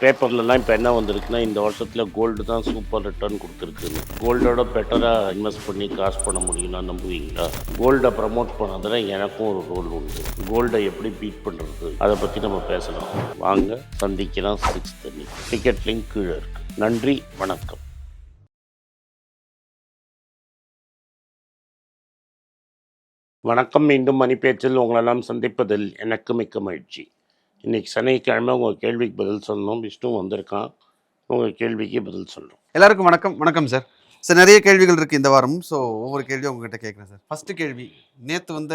பேப்பர்லலாம் இப்போ என்ன வந்திருக்குன்னா, இந்த வருஷத்தில் கோல்டு தான் சூப்பர் ரிட்டர்ன் கொடுத்துருக்குன்னு. கோல்டோட பெட்டராக இன்வெஸ்ட் பண்ணி காசு பண்ண முடியும்னா நம்புவீங்களா? கோல்டை ப்ரமோட் பண்ணதில் எனக்கும் ஒரு ரோல் உண்டு. கோல்டை எப்படி பீட் பண்ணுறது, அதை பற்றி நம்ம பேசலாம். வாங்க சந்திக்கலாம் 6:30. டிக்கெட் லிங்க் கீழே இருக்கு. நன்றி, வணக்கம். வணக்கம். மீண்டும் மணிப்பேச்சில் உங்களெல்லாம் சந்திப்பதில் எனக்கு மிக்க மகிழ்ச்சி. இன்றைக்கி சனிக்கிழமை உங்கள் கேள்விக்கு பதில் சொல்லணும். விஷ்ணு வந்திருக்கான், உங்கள் கேள்விக்கு பதில் சொல்லணும். எல்லாருக்கும் வணக்கம். வணக்கம் சார். சார், நிறைய கேள்விகள் இருக்குது இந்த வாரம். ஸோ ஒவ்வொரு கேள்வியும் உங்ககிட்ட கேட்குறேன் சார். ஃபஸ்ட்டு கேள்வி, நேற்று வந்த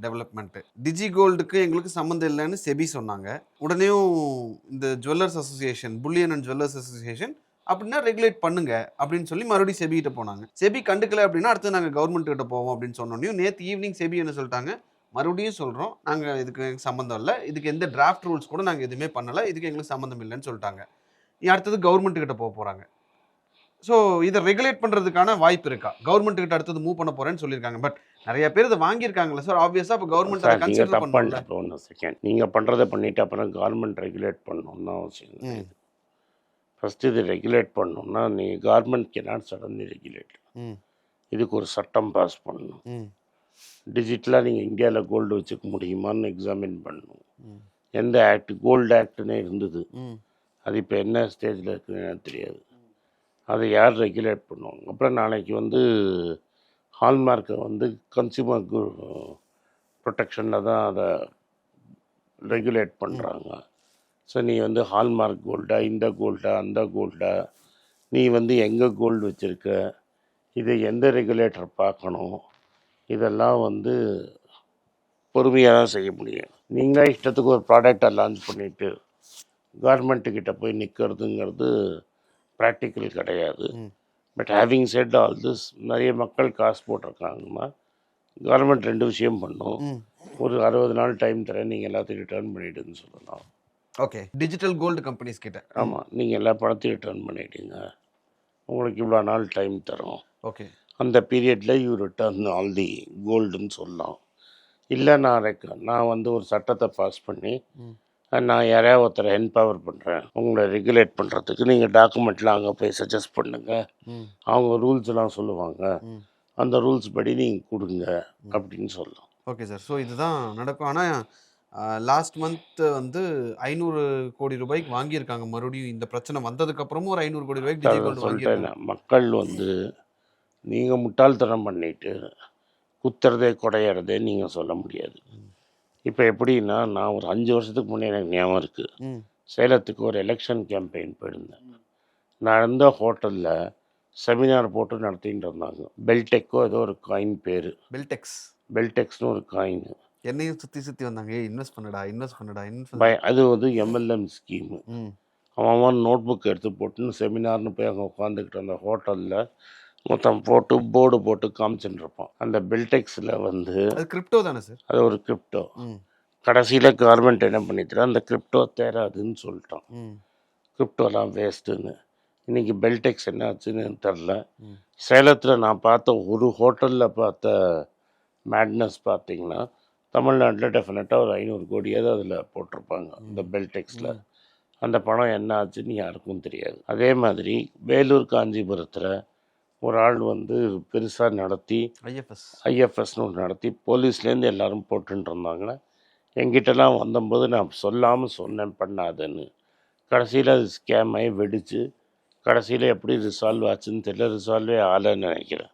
டெவலப்மெண்ட்டு, டிஜி கோல்டுக்கு எங்களுக்கு சம்மந்தம் இல்லைன்னு செபி சொன்னாங்க. உடனேயும் இந்த jewellers association, bullion and jewellers association அப்படின்னா ரெகுலேட் பண்ணுங்க அப்படின்னு சொல்லி மறுபடியும் செபி கிட்ட போனாங்க. செபி கண்டுக்கல அப்படின்னா அடுத்து நாங்கள் கவர்மெண்ட் கிட்ட போவோம் அப்படின்னு சொன்னோன்னையும் நேற்று ஈவினிங் செபி என்ன சொல்லிட்டாங்க, மறுபடியும் சொல்கிறோம், நாங்கள் இதுக்கு சம்மந்தம் இல்லை, இதுக்கு எந்த டிராஃப்ட் ரூல்ஸ் கூட நாங்கள் எதுவுமே பண்ணலை, இதுக்கு எங்களுக்கு சம்மந்தம் இல்லைன்னு சொல்லிட்டாங்க. அடுத்தது கவர்மெண்ட் கிட்ட போகிறாங்க. ஸோ இதை ரெகுலேட் பண்ணுறதுக்கான வாய்ப்பு இருக்கா? கவர்மெண்ட் கிட்ட அடுத்தது மூவ் பண்ண போகிறேன்னு சொல்லியிருக்காங்க. பட் நிறைய பேர் இதை வாங்கியிருக்காங்கல்ல சார், ஆப்வியஸாக இப்போ கவர்மெண்ட் அதை கன்சிடர் பண்ணல. ஒன்று செகண்ட், நீங்கள் பண்ணுறதை பண்ணிவிட்டு அப்புறம் கவர்மெண்ட் ரெகுலேட் பண்ணணும்னு அவசியம் இல்லை. ஃபஸ்ட்டு இது ரெகுலேட் பண்ணணும்னா நீங்கள் கவர்மெண்ட் கேனாட் சடன்லி ரெகுலேட். இதுக்கு ஒரு சட்டம் பாஸ் பண்ணணும். டிஜிட்டலாக நீங்கள் இந்தியாவில் கோல்டு வச்சுக்க முடியுமான்னு எக்ஸாமின் பண்ணணும். எந்த ஆக்ட், கோல்டு ஆக்ட்னே இருந்தது, அது இப்போ என்ன ஸ்டேஜில் இருக்குன்னு எனக்கு தெரியாது. அதை யார் ரெகுலேட் பண்ணுவாங்க? அப்புறம் நாளைக்கு ஹால்மார்க்கை கன்சியூமர் ப்ரொடெக்ஷனில் தான் அதை ரெகுலேட் பண்ணுறாங்க. ஸோ நீ ஹால்மார்க் கோல்டா, இந்த கோல்டா, அந்த கோல்டா, நீ எங்கே கோல்டு வச்சுருக்க, இதை எந்த ரெகுலேட்டர் பார்க்கணும், இதெல்லாம் பொறுமையாக தான் செய்ய முடியும். நீங்கள் இஷ்டத்துக்கு ஒரு ப்ராடக்டை லான்ச் பண்ணிவிட்டு கவர்மெண்ட்டுக்கிட்ட போய் நிற்கிறதுங்கிறது ப்ராக்டிக்கல் கிடையாது. But having set all this, நிறைய மக்கள் காசு போட்டிருக்காங்கன்னா கவர்மெண்ட் ரெண்டு விஷயம் பண்ணும். ஒரு 60 நாள் டைம் தரேன், நீங்கள் எல்லாத்தையும் ரிட்டர்ன் பண்ணிவிடுன்னு சொல்லலாம். ஓகே, டிஜிட்டல் கோல்டு கம்பெனிஸ் கிட்ட. ஆமாம், நீங்கள் எல்லா பணத்தையும் ரிட்டர்ன் பண்ணிவிடுங்க, உங்களுக்கு இவ்வளோ நாள் டைம் தரோம். ஓகே, அந்த பீரியடில் யூ ரிட்டர்ன் ஆல் தி கோல்டுன்னு சொல்லலாம். இல்லை நான் ஒரு சட்டத்தை பாஸ் பண்ணி நான் யாரையா ஒருத்தரை என்பவர் பண்ணுறேன், உங்களை ரெகுலேட் பண்ணுறதுக்கு நீங்கள் டாக்குமெண்ட்லாம் அங்கே போய் சஜஸ்ட் பண்ணுங்கள், அவங்க ரூல்ஸ்லாம் சொல்லுவாங்க, அந்த ரூல்ஸ் படி நீங்கள் கொடுங்க அப்படின்னு சொல்லலாம். Okay sir. ஸோ இதுதான் நடக்கும். ஆனால் லாஸ்ட் மந்த் 500 கோடி ரூபாய்க்கு வாங்கியிருக்காங்க. மறுபடியும் இந்த பிரச்சனை வந்ததுக்கப்புறமும் ஒரு 500 கோடி ரூபாய்க்கு டிஜி கோல்டு சொல்லிட்டேன். மக்கள் நீங்கள் முட்டாள்தனம் பண்ணிட்டு குத்துறதே குடையிறதே நீங்கள் சொல்ல முடியாது. இப்போ எப்படின்னா, நான் ஒரு 5 வருஷத்துக்கு முன்னே எனக்கு ஞாபகம் இருக்குது, சேலத்துக்கு ஒரு எலெக்ஷன் கேம்பெயின் போயிருந்தேன். நான் இருந்த ஹோட்டலில் செமினார் போட்டு நடத்திட்டு இருந்தாங்க. பெல்டெக்கோ ஏதோ ஒரு காயின் பேர், பெல்டெக்ஸ்னு ஒரு காயின். என்னையும் சுற்றி வந்தாங்க, இன்வெஸ்ட் பண்ணடா. அது எம்எல்எம் ஸ்கீமு. அவன் நோட் புக் எடுத்து போட்டுன்னு செமினார்னு போய் அங்கே உட்காந்துக்கிட்டு அந்த ஹோட்டலில் மொத்தம் போட்டு போர்டு போட்டு காமிச்சுட்டு இருப்பான். அந்த பெல்டெக்ஸில் அது கிரிப்டோ தானே சார்? அது ஒரு கிரிப்டோ. கடைசியில் கவர்மெண்ட் என்ன பண்ணிட்டுறா, அந்த கிரிப்டோ தேராதுன்னு சொல்லிட்டான். கிரிப்டோலாம் வேஸ்ட்டுன்னு. இன்றைக்கி பெல்டெக்ஸ் என்ன ஆச்சுன்னு தெரில. சேலத்தில் நான் பார்த்த ஒரு ஹோட்டலில் பார்த்த மேட்னஸ் பார்த்திங்கன்னா, தமிழ்நாட்டில் டெஃபினட்டாக ஒரு 500 கோடியாவது அதில் போட்டிருப்பாங்க இந்த பெல்டெக்ஸில். அந்த பணம் என்ன ஆச்சுன்னு யாருக்கும் தெரியாது. அதே மாதிரி வேலூர் காஞ்சிபுரத்தில் ஒரு ஆள் பெருசாக நடத்தி ஐஎஃப்எஸ்னு ஒன்று நடத்தி போலீஸ்லேருந்து எல்லோரும் போட்டுட்டு இருந்தாங்க. என்கிட்டலாம் வந்தபோது நான் சொல்லாமல் சொன்னேன் பண்ணாதுன்னு. கடைசியில் அது ஸ்கேம் ஆகி வெடித்து கடைசியில் எப்படி ரிசால்வ் ஆச்சுன்னு தெரியல. ரிசால்வே ஆகலைன்னு நினைக்கிறேன்.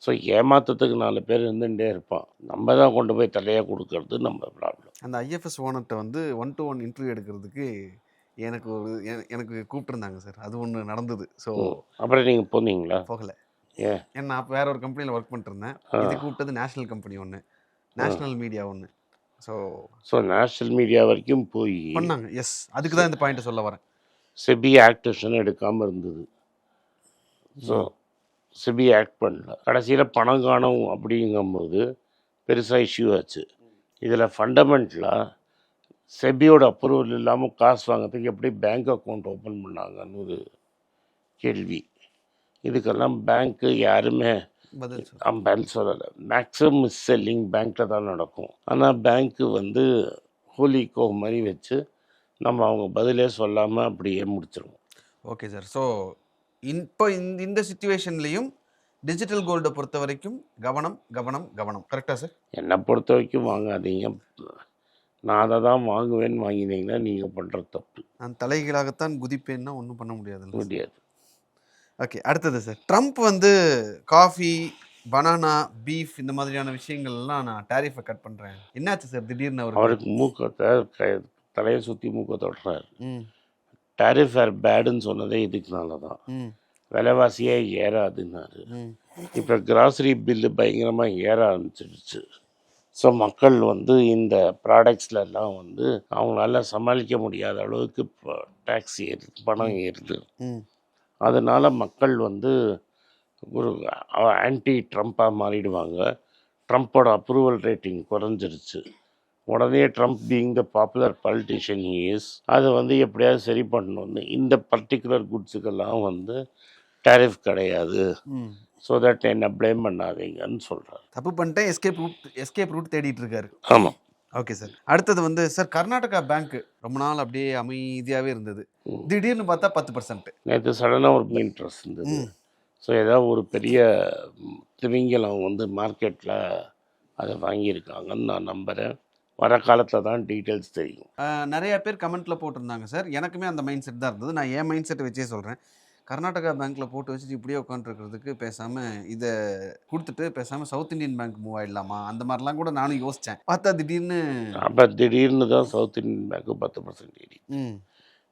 ஸோ ஏமாற்றத்துக்கு 4 பேர் இருந்துகிட்டே இருப்பான். நம்ம தான் கொண்டு போய் தலையாக கொடுக்கறது நம்ம ப்ராப்ளம். அந்த ஐஎஃப்எஸ் ஓனர்கிட்ட 1-to-1 இன்டர்வியூ எடுக்கிறதுக்கு எனக்கு கூப்பிட்டுருந்தாங்க சார். அது ஒன்று நடந்தது. ஸோ அப்புறம் நீங்கள் போனீங்களா? போகலை. ஏன்னா நான் வேற ஒரு கம்பெனியில் ஒர்க் பண்ணிட்டுருந்தேன். இது கூப்பிட்டது நேஷ்னல் கம்பெனி ஒன்று, நேஷ்னல் மீடியா ஒன்று. ஸோ நேஷ்னல் மீடியா வரைக்கும் போய் பண்ணாங்க. எஸ், அதுக்கு தான் இந்த பாயிண்ட்டை சொல்ல வரேன். செபி ஆக்டேஷன் எடுக்காமல் இருந்தது. ஸோ செபி ஆக்ட் பண்ணல. கடைசியில் பணம் காணும் அப்படிங்கும்போது பெருசாக இஷ்யூ ஆச்சு. இதில் ஃபண்டமெண்டலாக செபியோட அப்ரூவல் இல்லாமல் காசு வாங்கிறதுக்கு எப்படி பேங்க் அக்கௌண்ட் ஓப்பன் பண்ணாங்கன்னு ஒரு கேள்வி. இதுக்கெல்லாம் பேங்க்கு யாருமே பதில் சொல்லலை. மேக்ஸிமம் மிஸ் செல்லிங் பேங்க்கில் தான் நடக்கும். ஆனால் பேங்க்கு ஹோலி கோ மாதிரி வச்சு நம்ம அவங்க பதிலே சொல்லாமல் அப்படியே முடிச்சிருவோம். Okay sir. ஸோ இப்போ இந்த சுச்சுவேஷன்லேயும் டிஜிட்டல் கோல்டை பொறுத்த வரைக்கும் கவனம் கவனம் கவனம். கரெக்டாக சார்? என்னை பொறுத்த வரைக்கும் வாங்காதீங்க. நான் அதை தான் வாங்குவேன்னு வாங்கினீங்கன்னா நீங்கள் பண்ணுற தப்பு. நான் தலைகீழாகத்தான் குதிப்பேன்னா ஒன்றும் பண்ண முடியாது. முடியாது. ஓகே, அடுத்தது சார். ட்ரம்ப் வந்து காஃபி, பனானா, பீஃப் இந்த மாதிரியான விஷயங்கள்லாம் நான் டேரிஃபை கட் பண்ணுறேன். என்னாச்சு சார் திடீர்னு அவருக்கு மூக்கத்தை தலையை சுற்றி மூக்கை தொடுறாரு. டேரிஃப் ஆர் பேடுன்னு சொன்னதே இதுக்குனால தான். விலைவாசியே ஏறாதுன்னாரு. இப்போ கிராசரி பில்லு பயங்கரமாக ஏற ஆரம்பிச்சிடுச்சு. ஸோ மக்கள் வந்து இந்த ப்ராடக்ட்ஸ்லாம் வந்து அவங்களால சமாளிக்க முடியாத அளவுக்கு இப்போ டேக்ஸ் ஏறுது, பணம் ஏறுது. அதனால் மக்கள் வந்து ஒரு ஆன்டி ட்ரம்ப்பாக மாறிடுவாங்க. ட்ரம்ப்போட அப்ரூவல் ரேட்டிங் குறைஞ்சிருச்சு. உடனே Trump being the popular politician is, அதை வந்து எப்படியாவது சரி பண்ணணும்னு இந்த பர்டிகுலர் குட்ஸுக்கெல்லாம் வந்து டேரிஃப் கிடையாது. ஸோ தட் என்ன ப்ளேம் பண்ணாதீங்கன்னு சொல்கிறார். தப்பு பண்ணிட்டேன், எஸ்கேப் ரூட் தேடிட்டு இருக்காரு. ஆமாம். Okay sir. அடுத்தது வந்து சார், கர்நாடகா பேங்க் ரொம்ப நாள் அப்படியே அமைதியாகவே இருந்தது. திடீர்னு பார்த்தா 10%. நேற்று சடனாக ஒரு இன்ட்ரெஸ்ட் இருந்தது. ஸோ ஏதாவது ஒரு பெரிய திமிங்கலம் வந்து மார்க்கெட்டில் அதை வாங்கியிருக்காங்கன்னு நான் நம்புகிறேன். வர காலத்தில் தான் டீட்டெயில்ஸ் தெரியும். நிறைய பேர் கமெண்ட்டில் போட்டிருந்தாங்க சார். எனக்குமே அந்த மைண்ட் செட் தான் இருந்தது. நான் என் மைண்ட் செட்டை வச்சே சொல்கிறேன். கர்நாடகா பேங்க்கில் போட்டு வச்சுட்டு இப்படியே உட்காந்துருக்கிறதுக்கு பேசாமல் இதை கொடுத்துட்டு பேசாமல் சவுத் இந்தியன் பேங்க் மூவ் ஆகிடலாமா, அந்த மாதிரிலாம் கூட நானும் யோசித்தேன். பார்த்தா திடீர்னு தான் சவுத் இந்தியன் பேங்க்கு 10% ஏறி.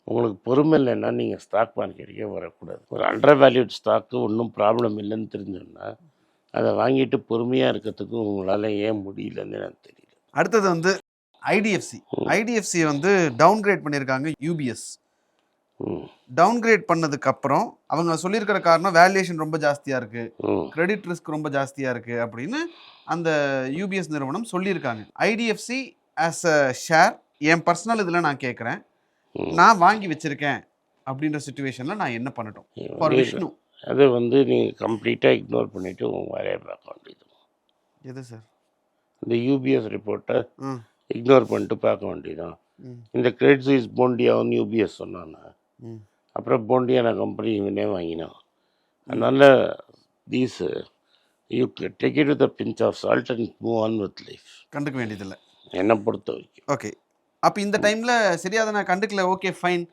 உங்களுக்கு பொறுமை இல்லைன்னா நீங்கள் ஸ்டாக் மார்க்கெட்டுக்கே வரக்கூடாது. ஒரு அண்டர் வேல்யூட் ஸ்டாக்கு ஒன்றும் ப்ராப்ளம் இல்லைன்னு தெரிஞ்சோன்னா அதை வாங்கிட்டு பொறுமையாக இருக்கிறதுக்கு உங்களால் ஏன் முடியலன்னு எனக்கு தெரியல. அடுத்தது வந்து ஐடிஎஃப்சி வந்து டவுன்கிரேட் பண்ணியிருக்காங்க. யூபிஎஸ் டவுன்கிரேட் பண்ணதுக்கப்புறம் அவங்க சொல்லியிருக்கிற காரணம் வேல்யூவேஷன் ரொம்ப ஜாஸ்தியாக இருக்குது, கிரெடிட் ரிஸ்க் ரொம்ப ஜாஸ்தியாக இருக்குது அப்படின்னு அந்த யூபிஎஸ் நிறுவனம் சொல்லியிருக்காங்க. IDFC as a share N personal இதில் நான் கேட்குறேன், நான் வாங்கி வச்சுருக்கேன் அப்படின்ற சுச்சுவேஷனில் நான் என்ன பண்ணட்டும்? ஃபார் விஷ்ணு, அது வந்து நீங்கள் கம்ப்ளீட்டாக இக்னோர் பண்ணிவிட்டு உங்கள் வேலையை பார்க்க வேண்டியது. எது சார்? இந்த யூபிஎஸ் ரிப்போர்ட்டை இக்னோர் பண்ணிட்டு பார்க்க வேண்டியதான். இந்த கிரெடிட் சுவிஸ் போண்டியாவும் யூபிஎஸ் சொன்னாங்க. அப்புறம் போண்டியான கம்பெனி இவனே வாங்கினான். அதனால் these you take it with a pinch of salt and move on with life. கண்டுக்க வேண்டியதில்லை என்னை பொறுத்த வரைக்கும். ஓகே, அப்போ இந்த டைமில் சரியாக நான் கண்டுக்கல. ஓகே ஃபைன்,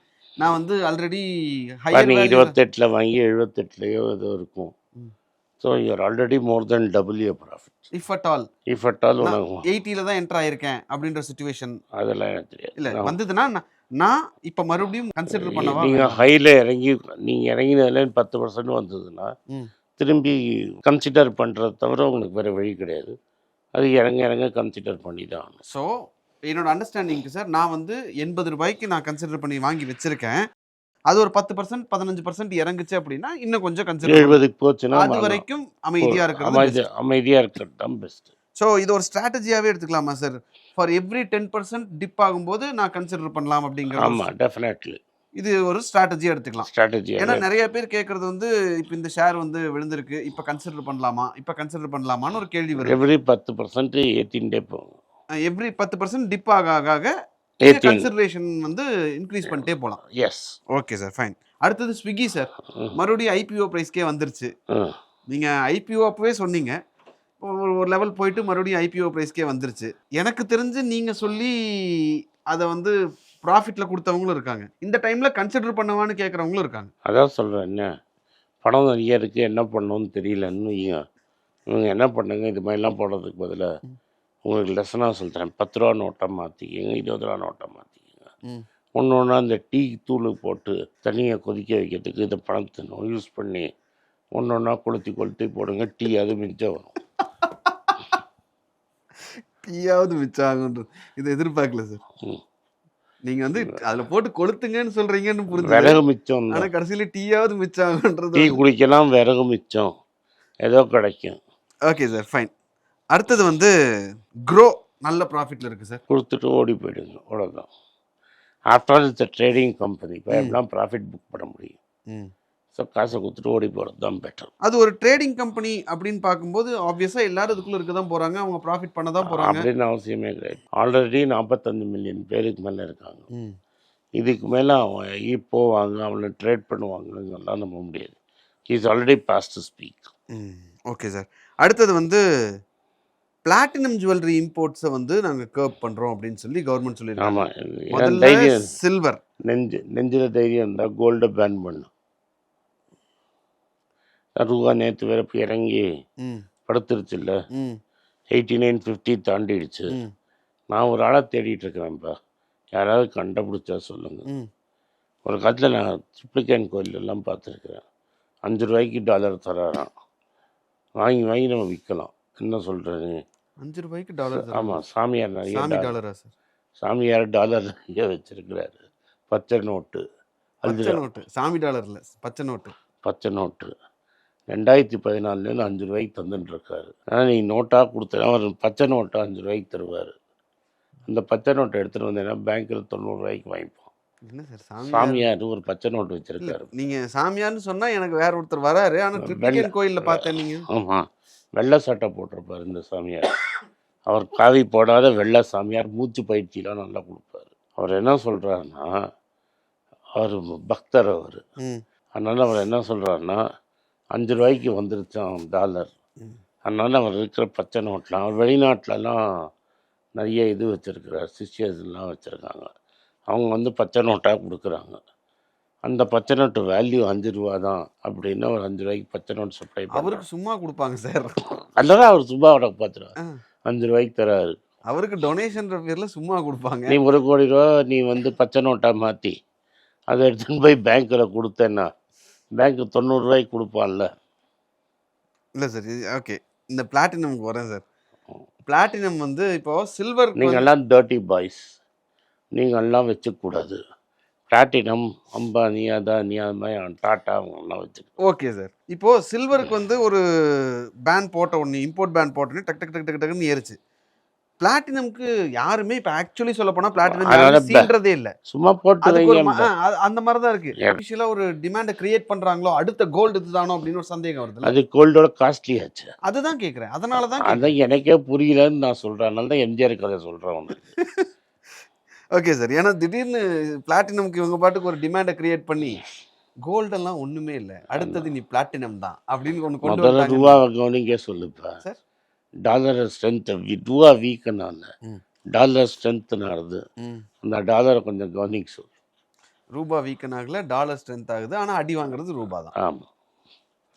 நான் வந்து ஆல்ரெடி நீங்கள் 28 வாங்கி 78 ஏதோ இருக்கும். So you're already more than double your profit. If at all 80 தான் என்டர் ஆயிருக்கேன் அப்படின்ற சுச்சுவேஷன் அதெல்லாம் எனக்கு தெரியாது. இல்லை வந்ததுன்னா நான் இப்போ மறுபடியும் கன்சிடர் பண்ணவா? நீங்கள் ஹையில் இறங்கினதுல 10% வந்ததுன்னா திரும்பி கன்சிடர் பண்ணுறத தவிர உங்களுக்கு வேறு வழி கிடையாது. அது இறங்க கன்சிடர் பண்ணி தான் ஆகணும். ஸோ என்னோட அண்டர்ஸ்டாண்டிங்க்கு சார், நான் வந்து 80 ரூபாய்க்கு நான் கன்சிடர் பண்ணி வாங்கி வச்சிருக்கேன். அது ஒரு 10% 15% இறங்குச்சு அப்படின்னா இன்னும் கொஞ்சம் கன்சிடர் 70க்கு போச்சுன்னா அது வரைக்கும் அமைதியாக இருக்கிறது தான் பெஸ்ட். ஸோ இது ஒரு ஸ்ட்ராட்டஜியாகவே எடுத்துக்கலாமா சார்? ஃபார் எவ்ரி 10% டிப் ஆகும்போது நான் கன்சிடர் பண்ணலாம் அப்படிங்கிறது. ஆமாம், டெஃபினெட்லி இது ஒரு ஸ்ட்ராட்டஜியாக எடுத்துக்கலாம். ஸ்ட்ராட்டஜி. ஏன்னா நிறைய பேர் கேட்குறது வந்து இப்போ இந்த ஷேர் வந்து விழுந்திருக்கு, இப்போ கன்சிடர் பண்ணலாமான்னு ஒரு கேள்வி வரும். எவ்ரி 10% ஏற்றின்டே போகும். எவ்ரி 10% டிப் ஆக கன்சிடரேஷன் வந்து இன்க்ரீஸ் பண்ணிட்டே போகலாம். எஸ். Okay sir, fine. அடுத்தது ஸ்விக்கி சார், மறுபடியும் ஐபிஓ ப்ரைஸ்க்கே வந்துருச்சு. நீங்கள் ஐபிஓ அப்பவே சொன்னீங்க, ஒரு லெவல் போயிட்டு மறுபடியும் ஐபிஓ ப்ரைஸ்க்கே வந்துருச்சு. எனக்கு தெரிஞ்சு நீங்கள் சொல்லி அதை வந்து ப்ராஃபிட்டில் கொடுத்தவங்களும் இருக்காங்க, இந்த டைமில் கன்சிடர் பண்ணவான்னு கேட்குறவங்களும் இருக்காங்க. அதான் சொல்கிறேன், என்ன பணம் நிறைய இருக்குது, என்ன பண்ணணும்னு தெரியலன்னு இவங்க என்ன பண்ணுங்க, இது மாதிரிலாம் போடுறதுக்கு பதிலாக உங்களுக்கு லெசனாக சொல்கிறேன். 10 ரூபா நோட்டை மாற்றிக்கிங்க, 20 ரூபா நோட்டை மாற்றிக்கிங்க. ஒன்று ஒன்றா இந்த டீ தூள் போட்டு தண்ணியை கொதிக்க வைக்கிறதுக்கு இந்த பணத்தை யூஸ் பண்ணி ஒன்று ஒன்றா கொளுத்தி போடுங்க, டீ அது மிச்சம் வரும். டீயாவது மிச்சம் ஆகுன்றது இது எதிர்பார்க்கல சார். நீங்கள் வந்து அதில் போட்டு கொளுத்துங்கன்னு சொல்கிறீங்கன்னு புரிஞ்சு, விறகு மிச்சம். ஆனால் கடைசியில் டீயாவது மிச்சம் ஆகுன்றது. டீ குடிக்கலாம், விறகு மிச்சம் ஏதோ கிடைக்கும். Okay sir, fine. அடுத்தது வந்து க்ரோ நல்ல ப்ராஃபிட்டில் இருக்குது சார். கொடுத்துட்டு ஓடி போயிடுங்க, அவ்வளோதான். After all it's trading company, இப்போ எப்படிலாம் ப்ராஃபிட் புக் பண்ண முடியும்? ஸோ காசை கொடுத்துட்டு ஓடி போகிறது தான் பெட்டர். அது ஒரு ட்ரேடிங் கம்பெனி அப்படின்னு பார்க்கும்போது ஆப்வியஸாக எல்லாரும் இதுக்குள்ளே இருக்க தான் போகிறாங்க, அவங்க ப்ராஃபிட் பண்ண தான் போகிறாங்க அப்படின்னு அவசியமே கிடையாது. ஆல்ரெடி 45 மில்லியன் பேருக்கு மேலே இருக்காங்க. இதுக்கு மேலே அவன் போவாங்க, அவனை ட்ரேட் பண்ணுவாங்கலாம் நம்ப முடியாது. Is already fast to speak. Okay sir. அடுத்தது வந்து பிளாட்டினம் ஜுவல்லரி இம்போர்ட்ஸை வந்து நாங்கள் கர்ப் பண்ணுறோம் அப்படின்னு சொல்லி கவர்மெண்ட் சொல்லியிருக்காங்க. ஆமாம், முதல்ல தைரியம் சில்வர், நெஞ்சில் தைரியம் இருந்தால் கோல்டை பேன் பண்ணும். ரூபா நேற்று வேற இறங்கி படுத்துருச்சு இல்லை, 8950 தாண்டிடுச்சு. நான் ஒரு ஆளாக தேடிட்டு இருக்கிறேன்ப்பா, யாராவது கண்டுபிடிச்சா சொல்லுங்கள். ஒரு காலத்தில் நான் ட்ரிப்ளிகேன் கோயிலெல்லாம் பார்த்துருக்குறேன். 5 ரூபாய்க்கு டாலர் தராராம், வாங்கி நம்ம விற்கலாம். என்ன சொல்கிறது? 5 ரூபாய்க்கு டாலர்? ஆமாம், சாமியார் நிறைய டாலரா சார்? சாமியார் டாலர் நிறைய வச்சிருக்கிறாரு. பச்சை நோட்டு, பச்சை நோட்டு, சாமி டாலர் இல்லை, பச்சை நோட்டு. பச்சை நோட்டு 2014 5 ரூபாய்க்கு தந்துட்டுருக்காரு. ஆனால் நீ நோட்டாக கொடுத்தா அவர் பச்சை நோட்டை 5 ரூபாய்க்கு தருவார். அந்த பச்சை நோட்டை எடுத்துகிட்டு வந்தீங்கன்னா பேங்க்கில் 90 ரூபாய்க்கு வாங்கிப்போம். என்ன சார் சாமியார் ஒரு பச்சை நோட்டு வச்சிருக்காரு. நீங்கள் சாமியார்னு சொன்னால் எனக்கு வேற ஒருத்தர் வராரு. ஆனால் ட்ரிப்ளிகேன் கோயிலில் பார்த்தேன். நீங்கள் ஆமாம், வெள்ளை சட்டை போட்டிருப்பார் இந்த சாமியார். அவர் காவி போடாத வெள்ளை சாமியார். மூச்சு பயிற்சியெலாம் நல்லா கொடுப்பார். அவர் என்ன சொல்கிறாருன்னா, அவர் பக்தர் அவர். அதனால் அவர் என்ன சொல்கிறாருன்னா, 5 ரூபாய்க்கு வந்துருச்சான் டாலர். அதனால் அவர் இருக்கிற பச்சை நோட்டெலாம், அவர் வெளிநாட்டிலலாம் நிறைய இது வச்சுருக்கிறார், சிஸ்டர்ஸ்லாம் வச்சுருக்காங்க. அவங்க வந்து பச்சை நோட்டாக கொடுக்குறாங்க. அந்த பச்சை நோட்டு வேல்யூ 5 ரூபா தான் அப்படின்னு ஒரு 5 ரூபாய்க்கு பச்சை நோட்டு சப்ளை பண்ண. அவருக்கு சும்மா கொடுப்பாங்க சார். அதெல்லாம் அவர் சும்மா உனக்கு பார்த்துருவார். 5 ரூபாய்க்கு தராரு. அவருக்கு டொனேஷன் பேரில் சும்மா கொடுப்பாங்க. நீ 1 கோடி ரூபா நீ வந்து பச்சை நோட்டாக மாற்றி அதை எடுத்துன்னு போய் பேங்க்கில் கொடுத்தேன்னா பேங்க்கு 90 ரூபாய்க்கு கொடுப்பான்ல. இல்லை சார், இது ஓகே. இந்த பிளாட்டினம்க்கு வரேன் சார். பிளாட்டினம் வந்து இப்போ சில்வர், நீங்கள்லாம் டர்ட்டி பாய்ஸ், நீங்கள்லாம் வச்சுக்கூடாது. பிளாட்டினம் அம்பானி, அதானி, அது மாதிரி டாட்டா அவங்கெல்லாம் வச்சு. Okay sir. இப்போது சில்வருக்கு வந்து ஒரு பேன் போட்ட உடனே, இம்போர்ட் பேன் போட்டோன்னே டக் டக் டக் டக் டக்குன்னு ஏறிச்சு. பிளாட்டினம்க்கு யாருமே இப்போ ஆக்சுவலி சொல்ல போனால் பிளாட்டினம் சீன்றதே இல்லை, சும்மா போட்டு அந்த மாதிரி தான் இருக்குது. ஆக்சுவலாக ஒரு டிமாண்டை கிரியேட் பண்ணுறாங்களோ, அடுத்த கோல்டு இதுதானோ அப்படின்னு ஒரு சந்தேகம் வருது. அது கோல்டோட காஸ்ட்லி ஆச்சு. அதுதான் கேட்குறேன். அதனால தான் அதான் எனக்கே புரியலன்னு நான் சொல்கிறேன். அதனால தான் எம்ஜிஆர் கதை சொல்கிறேன் ஒன்று. Okay sir. ஏன்னா திடீர்னு பிளாட்டினம்க்கு இவங்க பாட்டுக்கு ஒரு டிமாண்டை கிரியேட் பண்ணி கோல்டெல்லாம் ஒன்றுமே இல்லை, அடுத்தது நீ பிளாட்டினம் தான் அப்படின்னு ஒன்று கொண்டு வந்து ரூபாவை கவனிங்க சொல்லுப்பா சார். டாலர் ஸ்ட்ரென்த் ரூபா வீக்குனால டாலர் ஸ்ட்ரென்த்னு ஆகுது. அந்த டாலரை கொஞ்சம் கவனிக்க சொல்லு. ரூபா வீக்கன் ஆகல, டாலர் ஸ்ட்ரென்த் ஆகுது. ஆனால் அடி வாங்குறது ரூபா தான். ஆமாம்,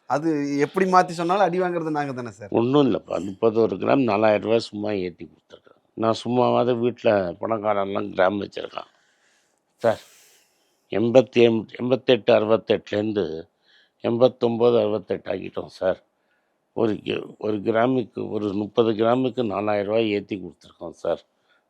அது எப்படி மாற்றி சொன்னாலும் அடி வாங்குறது நாங்கள் தானே சார். ஒன்றும் இல்லைப்பா, 31 கிராம் 4000 ரூபா சும்மா ஏற்றி கொடுத்துருக்கேன். நான் சும்மாவாவது வீட்டில் பணக்காரெல்லாம் கிராம் வச்சுருக்கான் சார். 88 68 89 68 ஆகிட்டோம் சார். ஒரு கிராமுக்கு ஒரு 30 கிராமுக்கு 4000 ரூபாய் ஏற்றி கொடுத்துருக்கோம் சார்.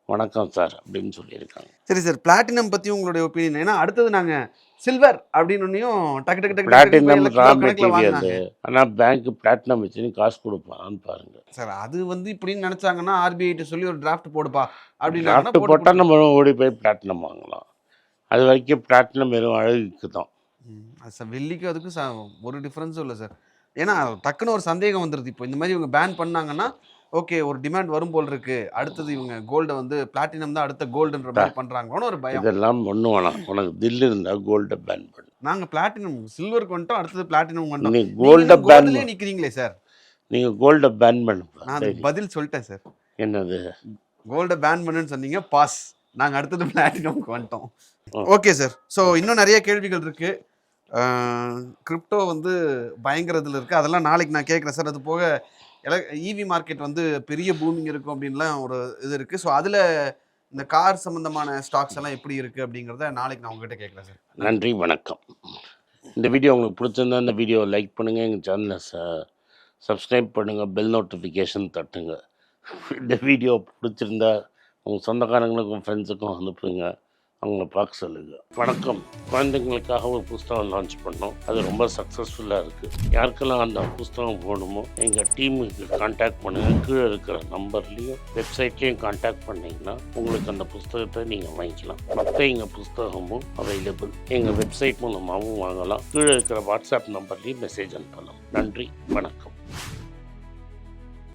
வணக்கம் சார் அப்படின்னு சொல்லியிருக்காங்க. சரி சார், பிளாட்டினம் பற்றி உங்களுடைய ஒப்பீனியன்? ஏன்னா அடுத்தது நாங்கள் சில்வர் அப்படின்னு டக்கு டக்கு டக்கு பிளாட்டினம் ரா மெட்டீரியல். ஆனால் பேங்க் பிளாட்டினம் வச்சுன்னு காசு கொடுப்பான்னு பாருங்க சார். அது வந்து இப்படின்னு நினச்சாங்கன்னா ஆர்பிஐ சொல்லி ஒரு டிராஃப்ட் போடுப்பா அப்படின்னு டிராஃப்ட் போட்டால் நம்ம ஓடி போய் பிளாட்டினம் வாங்கலாம். அது வரைக்கும் பிளாட்டினம் வெறும் அழகுக்கு தான். சார் வெள்ளிக்கு அதுக்கும் ஒரு டிஃப்ரென்ஸும் இல்லை சார். ஏன்னா டக்குன்னு ஒரு சந்தேகம் வந்துடுது. இப்போ இந்த மாதிரி இவங்க பேன் பண்ணாங்கன்னா ஓகே, ஒரு டிமாண்ட் வரும் போல் இருக்கு, அடுத்தது இவங்க கோல்டை வந்து பிளாட்டினம் தான் அடுத்த கோல்டுன்ற மாதிரி பண்ணுறாங்களோன்னு ஒரு பயம். இதெல்லாம் ஒன்றும் வேணாம், உனக்கு தில்லு இருந்தால் கோல்டை பேன் பண்ணு. நாங்கள் பிளாட்டினம் சில்வருக்கு வந்துட்டோம், அடுத்தது பிளாட்டினம் வந்துட்டோம். நீ கோல்டை பேன் நிற்கிறீங்களே சார். நீங்கள் கோல்டை பேன் பண்ணுப்பா. நான் பதில் சொல்லிட்டேன் சார். என்னது? கோல்டை பேன் பண்ணுன்னு சொன்னீங்க, பாஸ். நாங்கள் அடுத்தது பிளாட்டினம்க்கு வந்துட்டோம். Okay sir. ஸோ இன்னும் நிறைய கேள்விகள் இருக்குது. கிரிப்டோ வந்து பயங்கரத்தில் இருக்குது, அதெல்லாம் நாளைக்கு நான் கேட்குறேன் சார். அது போக இவி மார்க்கெட் வந்து பெரிய பூமிங் இருக்கும் அப்படின்லாம் ஒரு இது இருக்குது. ஸோ அதில் இந்த கார் சம்மந்தமான ஸ்டாக்ஸ் எல்லாம் எப்படி இருக்குது அப்படிங்கிறத நாளைக்கு நான் உங்ககிட்ட கேட்குறேன் சார். நன்றி, வணக்கம். இந்த வீடியோ உங்களுக்கு பிடிச்சிருந்தா இந்த வீடியோவை லைக் பண்ணுங்கள், எங்கள் சேனலை சப்ஸ்கிரைப் பண்ணுங்கள், பெல் நோட்டிஃபிகேஷன் தட்டுங்க. இந்த வீடியோ பிடிச்சிருந்தா உங்கள் சொந்தக்காரங்களுக்கும் ஃப்ரெண்ட்ஸுக்கும் அனுப்புங்க, அவங்கள பார்க்க சொல்லுங்கள். வணக்கம். குழந்தைங்களுக்காக ஒரு புஸ்தகம் லான்ச் பண்ணோம், அது ரொம்ப சக்ஸஸ்ஃபுல்லாக இருக்குது. யாருக்கெல்லாம் அந்த புஸ்தகம் போகணுமோ எங்கள் டீமுக்கு கான்டாக்ட் பண்ணுங்கள். கீழே இருக்கிற நம்பர்லேயும் வெப்சைட்லேயும் கான்டாக்ட் பண்ணிங்கன்னா உங்களுக்கு அந்த புஸ்தகத்தை நீங்கள் வாங்கிக்கலாம். மற்ற எங்கள் புஸ்தகமும் அவைலபிள் எங்கள் வெப்சைட் மூலமாகவும் வாங்கலாம். கீழே இருக்கிற வாட்ஸ்அப் நம்பர்லேயும் மெசேஜ் அனுப்பலாம். நன்றி, வணக்கம்.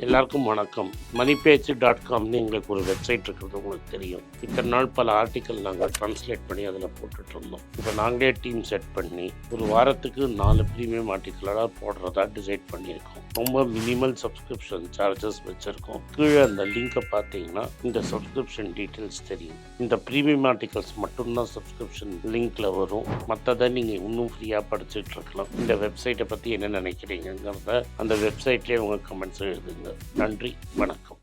எல்லாருக்கும் வணக்கம். moneypage.comனு எங்களுக்கு ஒரு வெப்சைட் இருக்கிறது உங்களுக்கு தெரியும். இத்தனை நாள் பல ஆர்டிக்கல் நாங்கள் ட்ரான்ஸ்லேட் பண்ணி அதில் போட்டுட்டு இருந்தோம். இப்போ நாங்களே டீம் செட் பண்ணி ஒரு வாரத்துக்கு 4 ப்ரீமியம் ஆர்டிக்கலாக போடுறதா டிசைட் பண்ணியிருக்கோம். ரொம்ப மினிமல் சப்ஸ்கிரிப்ஷன் சார்ஜஸ் வச்சுருக்கோம். கீழே அந்த லிங்கை பார்த்தீங்கன்னா இந்த சப்ஸ்கிரிப்ஷன் டீட்டெயில்ஸ் தெரியும். இந்த ப்ரீமியம் ஆர்டிகல்ஸ் மட்டும்தான் சப்ஸ்கிரிப்ஷன் லிங்க்கில் வரும். மற்றதை நீங்கள் இன்னும் ஃப்ரீயாக படிச்சுட்டு இருக்கலாம். இந்த வெப்சைட்டை பற்றி என்ன நினைக்கிறீங்கிறத அந்த வெப்சைட்லேயே உங்கள் கமெண்ட்ஸ் எழுதுங்க. நன்றி, வணக்கம்.